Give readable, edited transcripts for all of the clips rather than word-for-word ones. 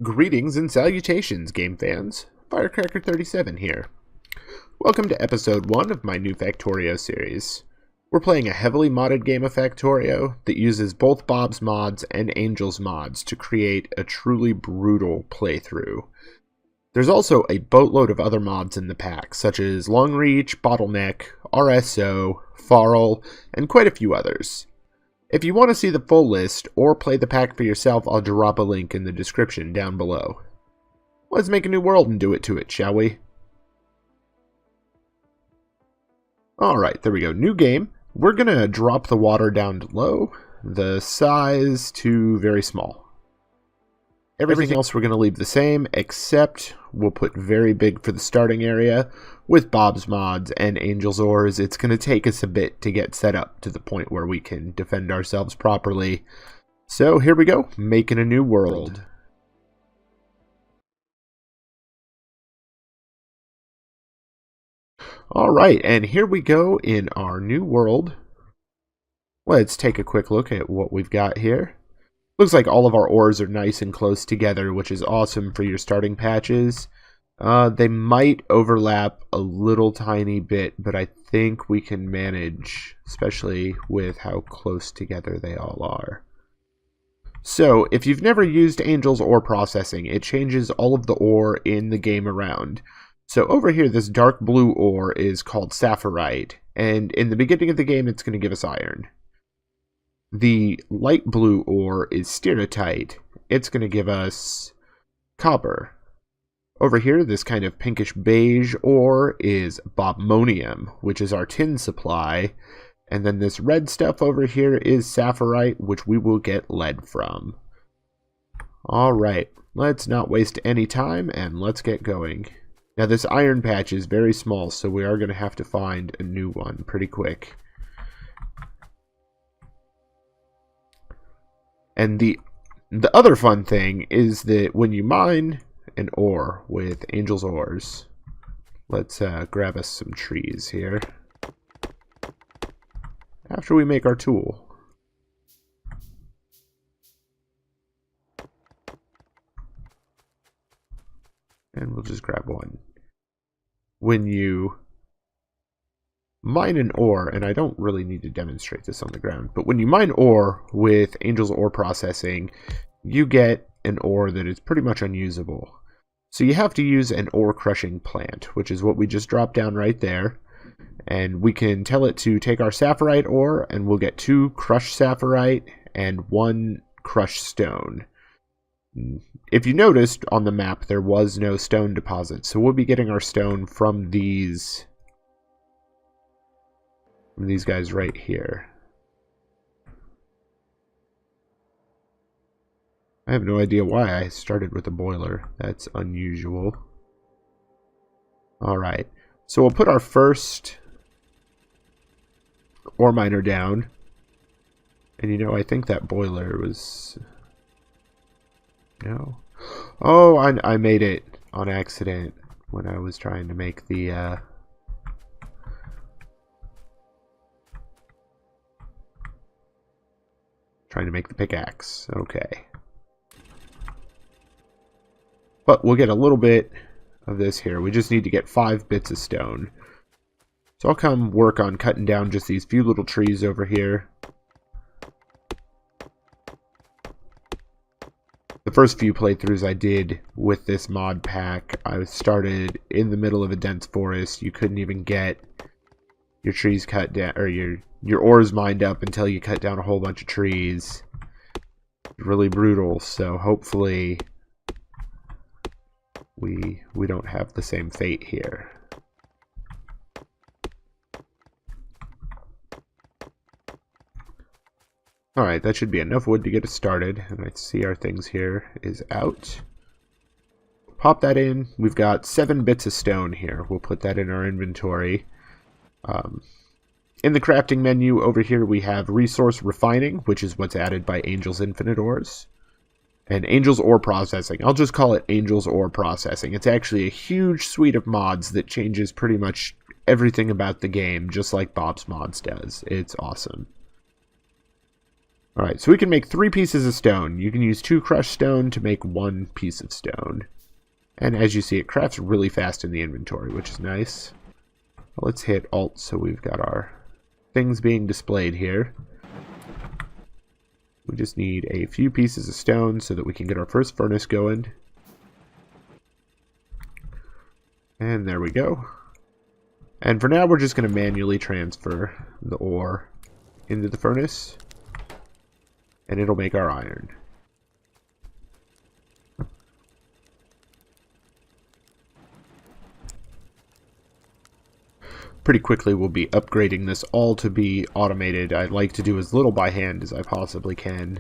Greetings and salutations, game fans. Firecracker37 here. Welcome to episode 1 of my new Factorio series. We're playing a heavily modded game of Factorio that uses both Bob's mods and Angel's mods to create a truly brutal playthrough. There's also a boatload of other mods in the pack, such as Long Reach, Bottleneck, RSO, Farl, and quite a few others. If you want to see the full list or play the pack for yourself, I'll drop a link in the description down below. Let's make a new world and do it to it, shall we? Alright, there we go. New game. We're going to drop the water down to low, the size to very small. Everything else we're going to leave the same, except we'll put very big for the starting area. With Bob's mods and Angel's ores, it's going to take us a bit to get set up to the point where we can defend ourselves properly. So here we go, making a new world. Alright, and here we go in our new world. Let's take a quick look at what we've got here. Looks like all of our ores are nice and close together, which is awesome for your starting patches. They might overlap a little tiny bit, but I think we can manage, especially with how close together they all are. So, if you've never used Angel's ore processing, it changes all of the ore in the game around. So over here, this dark blue ore is called sapphirite, and in the beginning of the game, it's going to give us iron. The light blue ore is steatite. It's going to give us copper. Over here, this kind of pinkish beige ore is bobmonium, which is our tin supply. And then this red stuff over here is sapphirite, which we will get lead from. Alright, let's not waste any time and let's get going. Now this iron patch is very small, so we are going to have to find a new one pretty quick. And the other fun thing is that when you mine an ore with Angel's ores, let's grab us some trees here. After we make our tool. And we'll just grab one. When you mine an ore, and I don't really need to demonstrate this on the ground, but when you mine ore with Angel's ore processing, you get an ore that is pretty much unusable. So you have to use an ore crushing plant, which is what we just dropped down right there. And we can tell it to take our sapphirite ore, and we'll get 2 crushed sapphirite and 1 crushed stone. If you noticed on the map, there was no stone deposit, so we'll be getting our stone from these guys right here. I have no idea why I started with a boiler. That's unusual. Alright, so we'll put our first ore miner down. And you know, I think that boiler was... No. Oh, I made it on accident when I was trying to make the... Trying to make the pickaxe. Okay. But we'll get a little bit of this here. We just need to get 5 bits of stone. So I'll come work on cutting down just these few little trees over here. The first few playthroughs I did with this mod pack, I started in the middle of a dense forest. You couldn't even get your trees cut down, or your ores mined up until you cut down a whole bunch of trees. Really brutal, so hopefully we don't have the same fate here. Alright, that should be enough wood to get us started, and I see our things here is out. Pop that in. We've got 7 bits of stone here. We'll put that in our inventory. In the crafting menu over here we have resource refining, which is what's added by Angel's infinite ores. And Angel's ore processing. I'll just call it Angel's ore processing. It's actually a huge suite of mods that changes pretty much everything about the game, just like Bob's mods does. It's awesome. Alright, so we can make 3 pieces of stone. You can use 2 crushed stone to make 1 piece of stone. And as you see, it crafts really fast in the inventory, which is nice. Let's hit Alt so we've got our things being displayed here. We just need a few pieces of stone so that we can get our first furnace going. And there we go. And for now, we're just going to manually transfer the ore into the furnace. And it'll make our iron. Pretty quickly we'll be upgrading this all to be automated. I'd like to do as little by hand as I possibly can.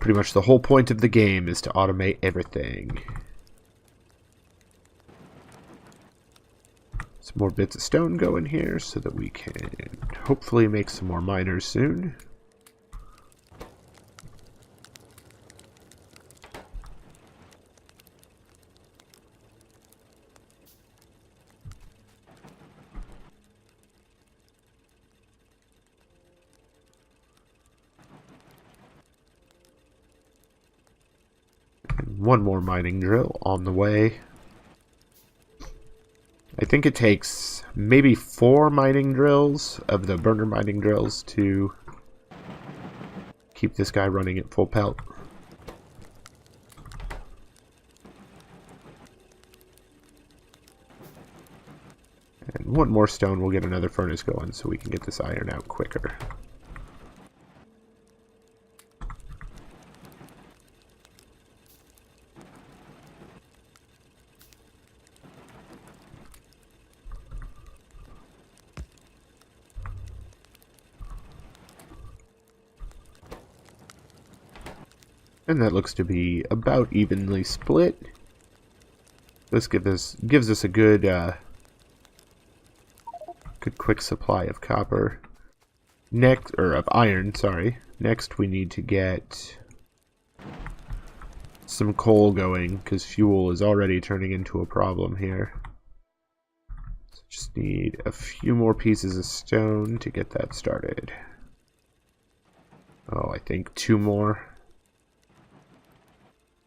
Pretty much the whole point of the game is to automate everything. Some more bits of stone go in here so that we can hopefully make some more miners soon. One more mining drill on the way. I think it takes maybe 4 mining drills of the burner mining drills to keep this guy running at full pelt. And one more stone will get another furnace going so we can get this iron out quicker. And that looks to be about evenly split. This gives us a good quick supply of copper. Next, or of iron, sorry. Next we need to get some coal going, because fuel is already turning into a problem here. So just need a few more pieces of stone to get that started. Oh, I think 2 more.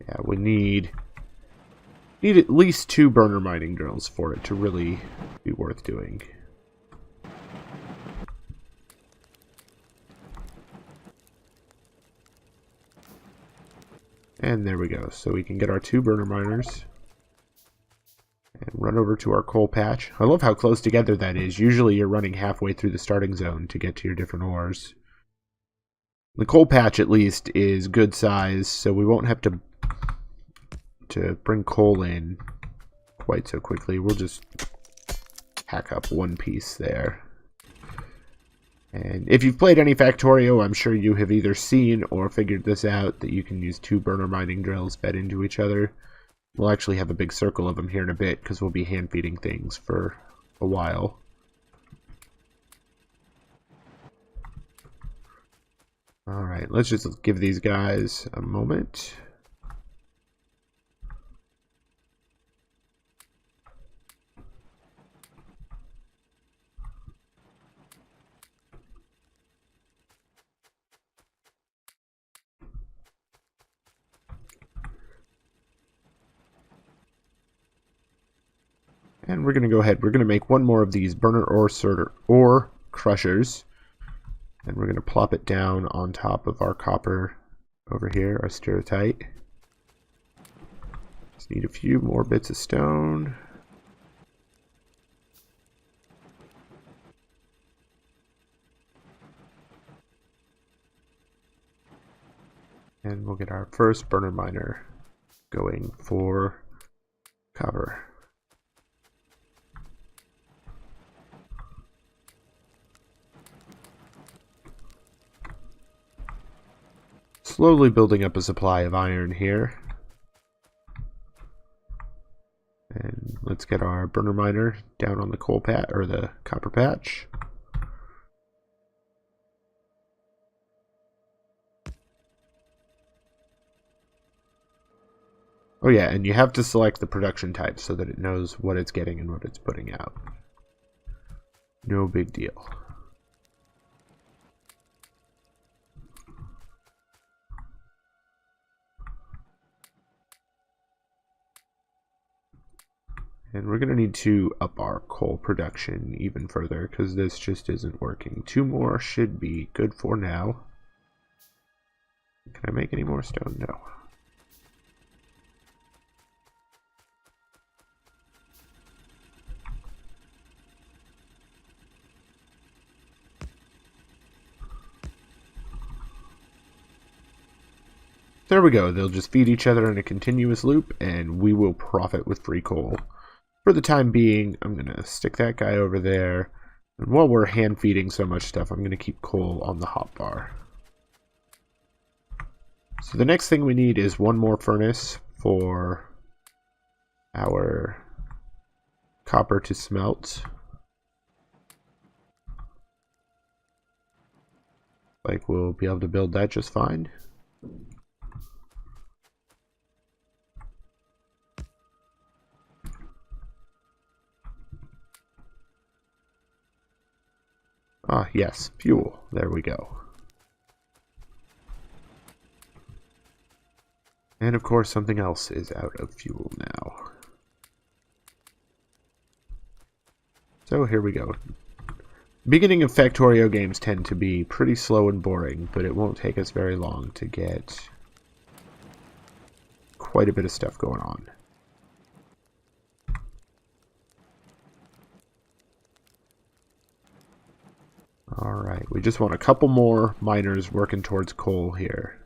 Yeah, we need at least 2 burner mining drills for it to really be worth doing. And there we go. So we can get our 2 burner miners and run over to our coal patch. I love how close together that is. Usually you're running halfway through the starting zone to get to your different ores. The coal patch, at least, is good size, so we won't have to bring coal in quite so quickly. We'll just hack up 1 piece there. And if you've played any Factorio, I'm sure you have either seen or figured this out, that you can use 2 burner mining drills fed into each other. We'll actually have a big circle of them here in a bit, because we'll be hand feeding things for a while. Alright, let's just give these guys a moment. And we're going to go ahead. We're going to make 1 more of these burner ore crushers. And we're going to plop it down on top of our copper over here, our stereotype. Just need a few more bits of stone. And we'll get our first burner miner going for copper. Slowly building up a supply of iron here. And let's get our burner miner down on the coal patch, or the copper patch. Oh yeah, and you have to select the production type so that it knows what it's getting and what it's putting out. No big deal. And we're going to need to up our coal production even further because this just isn't working. 2 more should be good for now. Can I make any more stone? No. There we go. They'll just feed each other in a continuous loop, and we will profit with free coal. For the time being, I'm going to stick that guy over there. And while we're hand feeding so much stuff, I'm going to keep coal on the hotbar. So the next thing we need is 1 more furnace for our copper to smelt. Like, we'll be able to build that just fine. Ah, yes, fuel. There we go. And of course, something else is out of fuel now. So here we go. Beginning of Factorio games tend to be pretty slow and boring, but it won't take us very long to get quite a bit of stuff going on. Alright, we just want a couple more miners working towards coal here.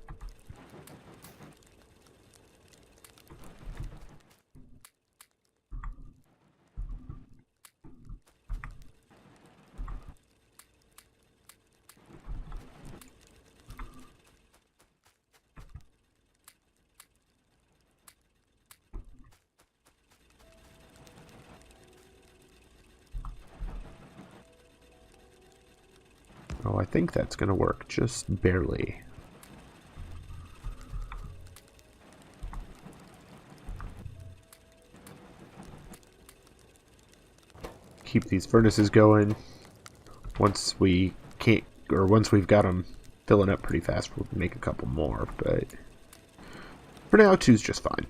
Oh, I think that's going to work, just barely. Keep these furnaces going. Once we can't, or once we've got them filling up pretty fast, we'll make a couple more, but for now, 2's just fine.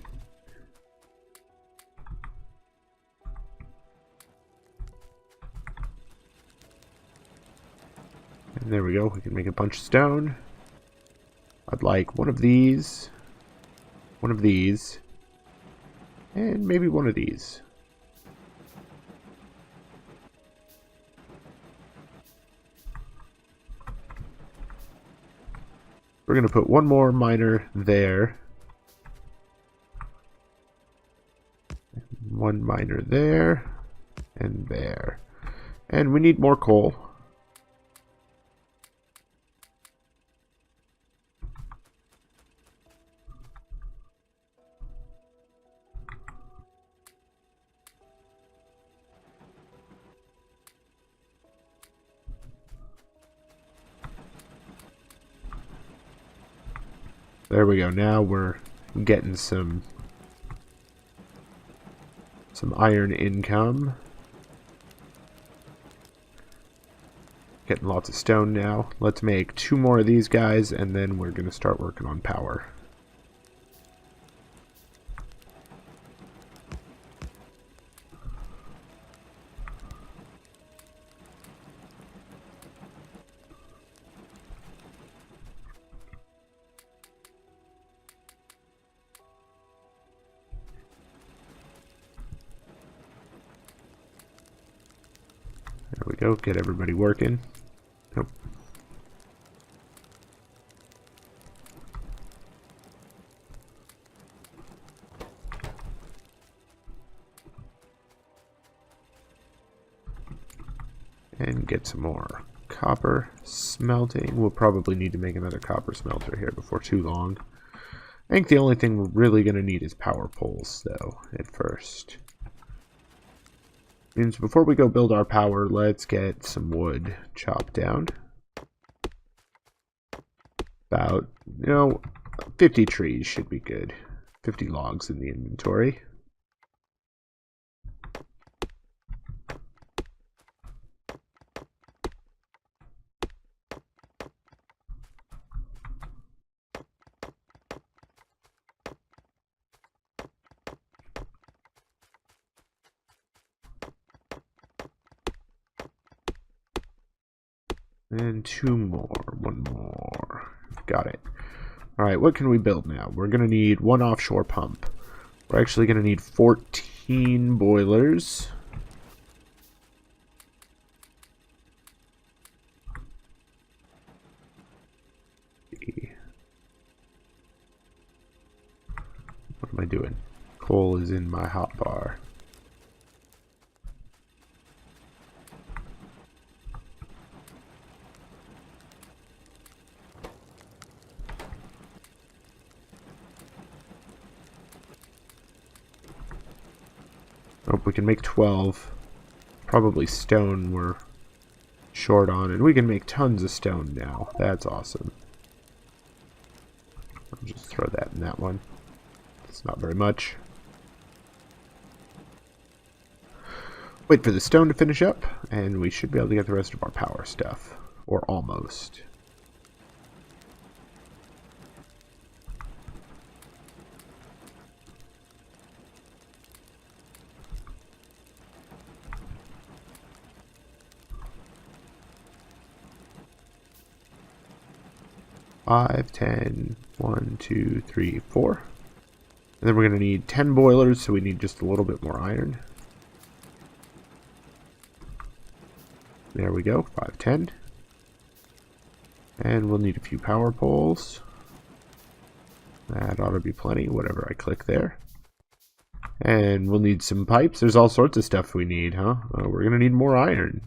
And there we go, we can make a bunch of stone. I'd like one of these, and maybe one of these. We're going to put 1 more miner there. 1 miner there, and there. And we need more coal. There we go. Now we're getting some iron income. Getting lots of stone now. Let's make 2 more of these guys, and then we're going to start working on power. There we go, get everybody working. Nope. And get some more copper smelting. We'll probably need to make another copper smelter here before too long. I think the only thing we're really going to need is power poles, though, at first. Means before we go build our power, let's get some wood chopped down. About, 50 trees should be good. 50 logs in the inventory. And 2 more. 1 more. Got it. Alright, what can we build now? We're going to need 1 offshore pump. We're actually going to need 14 boilers. What am I doing? Coal is in my hotbar. Oh, we can make 12. Probably stone we're short on, and we can make tons of stone now. That's awesome. I'll just throw that in that one. It's not very much. Wait for the stone to finish up, and we should be able to get the rest of our power stuff. Or almost. Five, 10, 1, 2, 3, 4. And then we're going to need 10 boilers, so we need just a little bit more iron. There we go, 5, 10. And we'll need a few power poles. That ought to be plenty, whatever I click there. And we'll need some pipes. There's all sorts of stuff we need, huh? We're going to need more iron.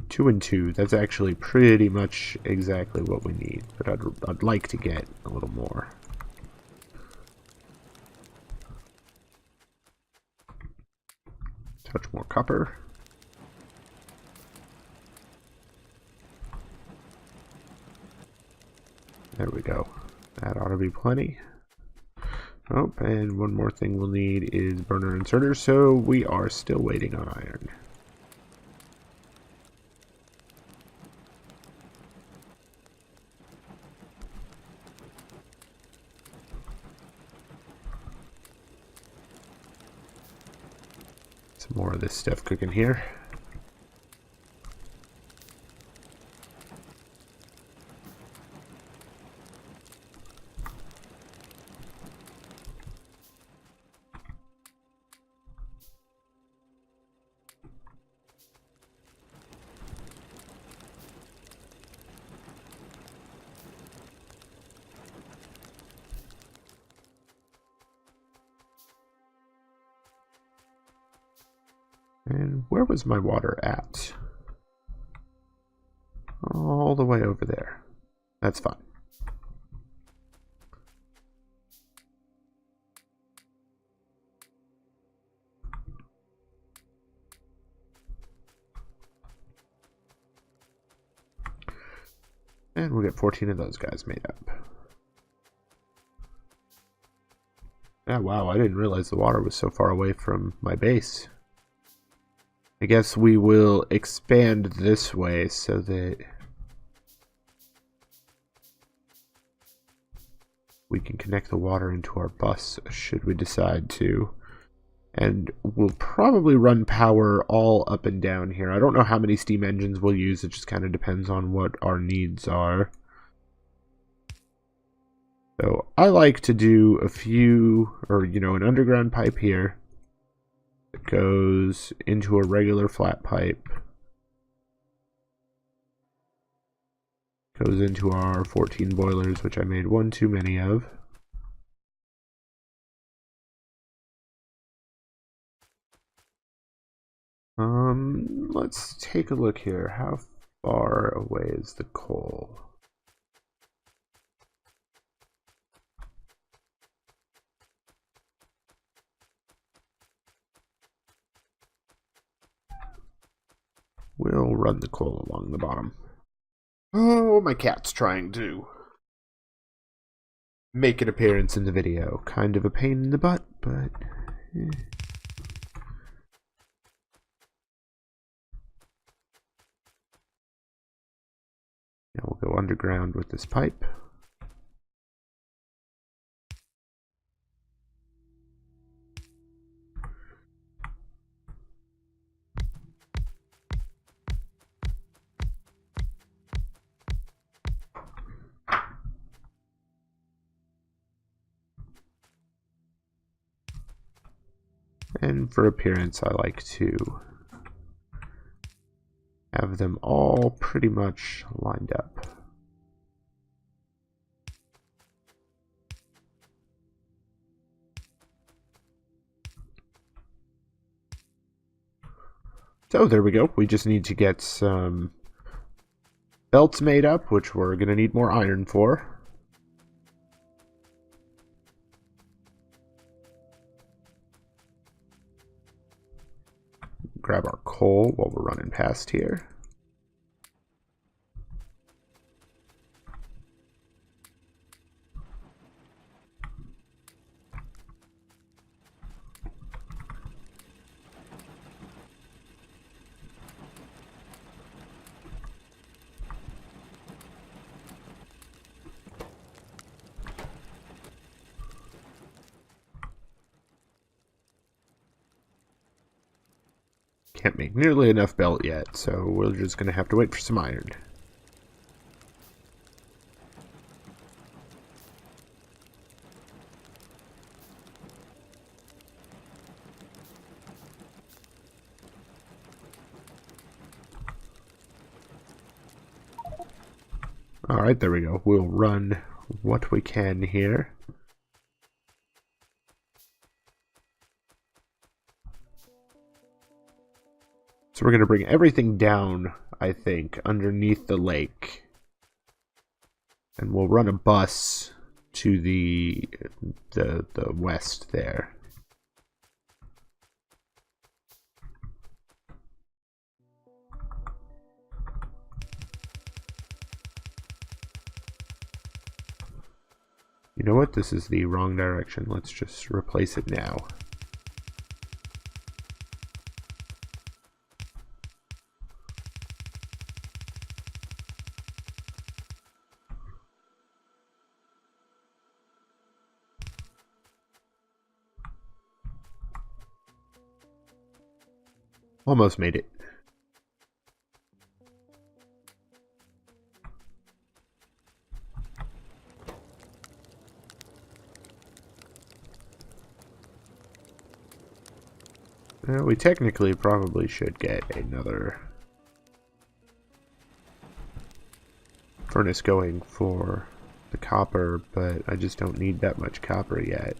Two and two. That's actually pretty much exactly what we need, but I'd like to get a little more. Touch more copper. There we go. That ought to be plenty. Oh, and one more thing we'll need is burner inserters, so we are still waiting on iron. Some more of this stuff cooking here. And where was my water at? All the way over there. That's fine. And we'll get 14 of those guys made up. Yeah, wow, I didn't realize the water was so far away from my base. I guess we will expand this way so that we can connect the water into our bus should we decide to. And we'll probably run power all up and down here. I don't know how many steam engines we'll use. It just kind of depends on what our needs are. So I like to do a few, or an underground pipe here. It goes into a regular flat pipe. Goes into our 14 boilers, which I made one too many of. Let's take a look here. How far away is the coal? We'll run the coal along the bottom. Oh, my cat's trying to make an appearance in the video. Kind of a pain in the butt, but... Yeah, we'll go underground with this pipe. And for appearance, I like to have them all pretty much lined up. So there we go. We just need to get some belts made up, which we're going to need more iron for. Grab our coal while we're running past here. Can't make nearly enough belt yet, so we're just going to have to wait for some iron. Alright, there we go. We'll run what we can here. So we're going to bring everything down, I think, underneath the lake. And we'll run a bus to the west there. You know what? This is the wrong direction. Let's just replace it now. Almost made it. We technically probably should get another furnace going for the copper, but I just don't need that much copper yet.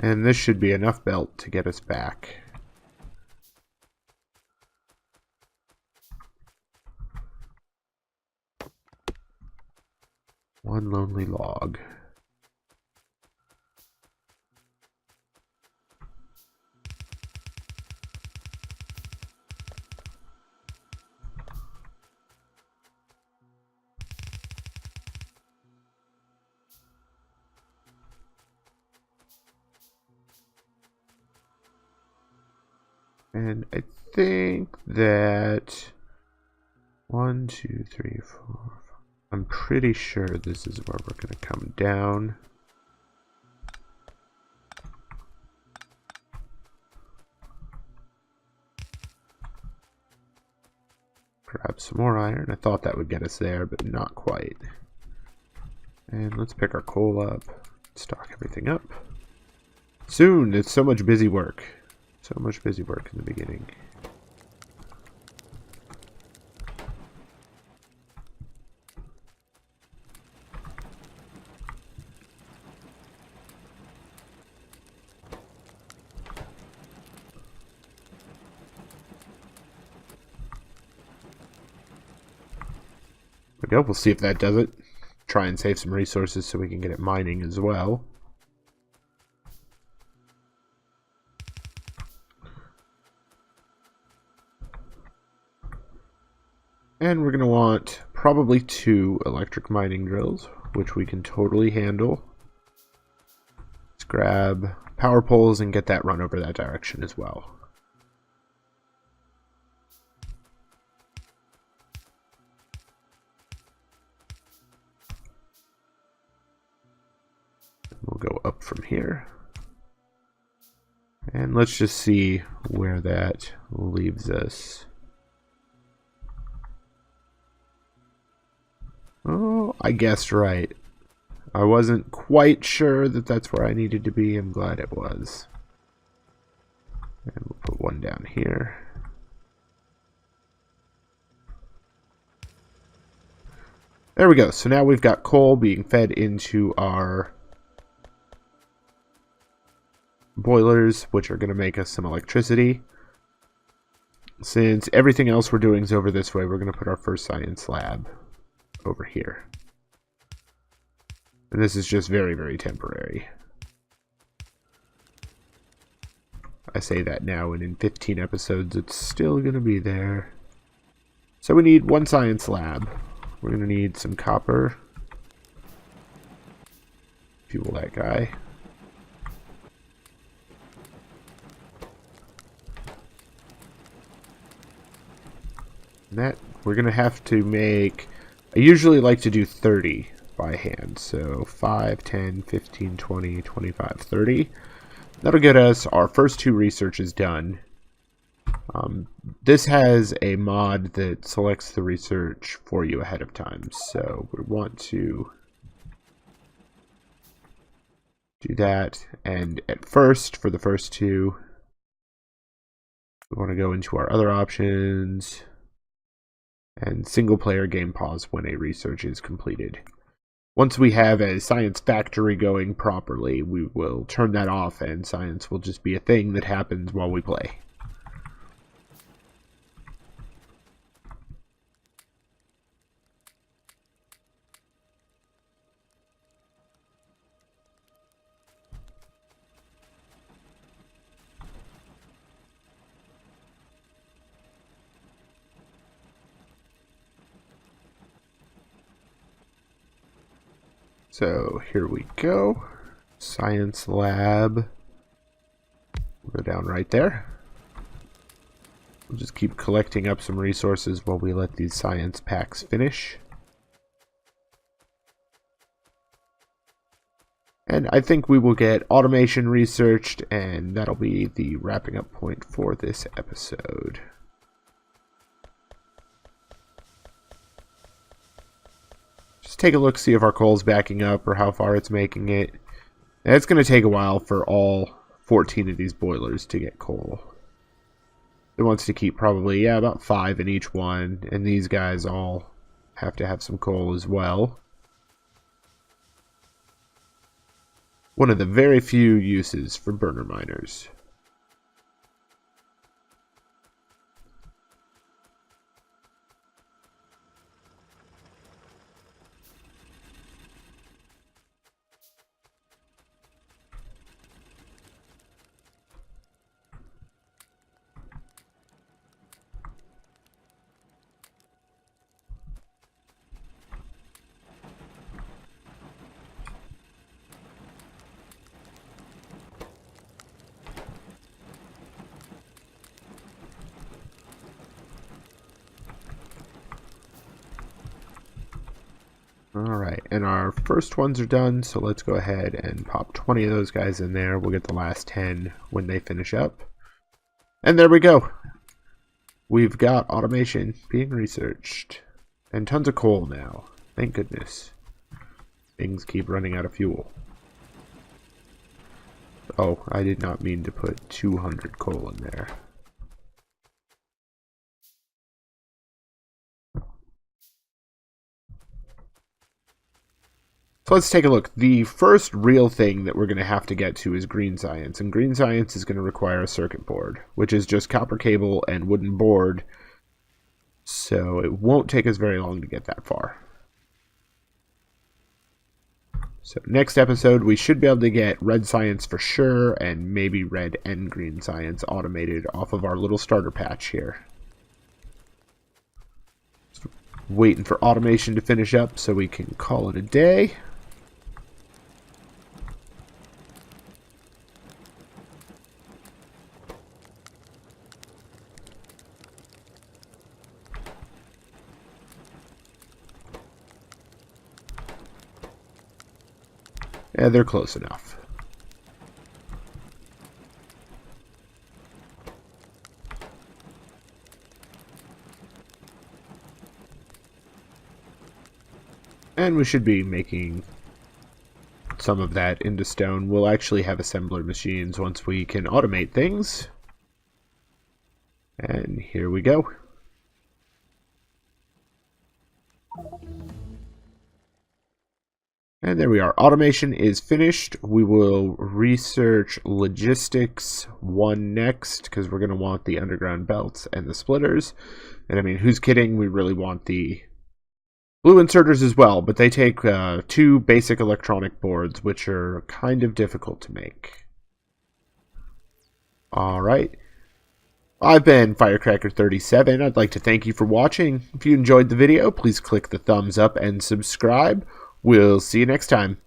And this should be enough belt to get us back. One lonely log. And I think that 1, 2, 3, 4. I'm pretty sure this is where we're going to come down. Grab some more iron. I thought that would get us there, but not quite. And let's pick our coal up, stock everything up. Soon, it's so much busy work. So much busy work in the beginning. There we go. We'll see if that does it. Try and save some resources so we can get it mining as well. And we're going to want probably 2 electric mining drills, which we can totally handle. Let's grab power poles and get that run over that direction as well. We'll go up from here. And let's just see where that leaves us. Oh, I guessed right. I wasn't quite sure that that's where I needed to be. I'm glad it was. And we'll put one down here. There we go. So now we've got coal being fed into our boilers, which are going to make us some electricity. Since everything else we're doing is over this way, we're going to put our first science lab over here. And this is just very, very temporary. I say that now, and in 15 episodes, it's still going to be there. So we need one science lab. We're going to need some copper. Fuel that guy. And that, we're going to have to make... I usually like to do 30 by hand. So 5, 10, 15, 20, 25, 30. That'll get us our first 2 researches done. This has a mod that selects the research for you ahead of time. So we want to do that. And at first, for the first 2, we want to go into our other options and single player game pause when a research is completed. Once we have a science factory going properly, we will turn that off and science will just be a thing that happens while we play. So here we go. Science lab. We'll go down right there. We'll just keep collecting up some resources while we let these science packs finish. And I think we will get automation researched, and that'll be the wrapping up point for this episode. Just take a look, see if our coal's backing up or how far it's making it. And it's going to take a while for all 14 of these boilers to get coal. It wants to keep probably, about 5 in each one. And these guys all have to have some coal as well. One of the very few uses for burner miners. Alright, and our first ones are done, so let's go ahead and pop 20 of those guys in there. We'll get the last 10 when they finish up. And there we go. We've got automation being researched. And tons of coal now. Thank goodness. Things keep running out of fuel. Oh, I did not mean to put 200 coal in there. So let's take a look. The first real thing that we're going to have to get to is green science. And green science is going to require a circuit board, which is just copper cable and wooden board. So it won't take us very long to get that far. So next episode, we should be able to get red science for sure, and maybe red and green science automated off of our little starter patch here. Just waiting for automation to finish up so we can call it a day. Yeah, they're close enough. And we should be making some of that into stone. We'll actually have assembler machines once we can automate things. And here we go. And there we are. Automation is finished. We will research logistics 1 next, because we're going to want the underground belts and the splitters. And I mean, who's kidding? We really want the blue inserters as well, but they take 2 basic electronic boards, which are kind of difficult to make. Alright. I've been Firecracker37. I'd like to thank you for watching. If you enjoyed the video, please click the thumbs up and subscribe. We'll see you next time.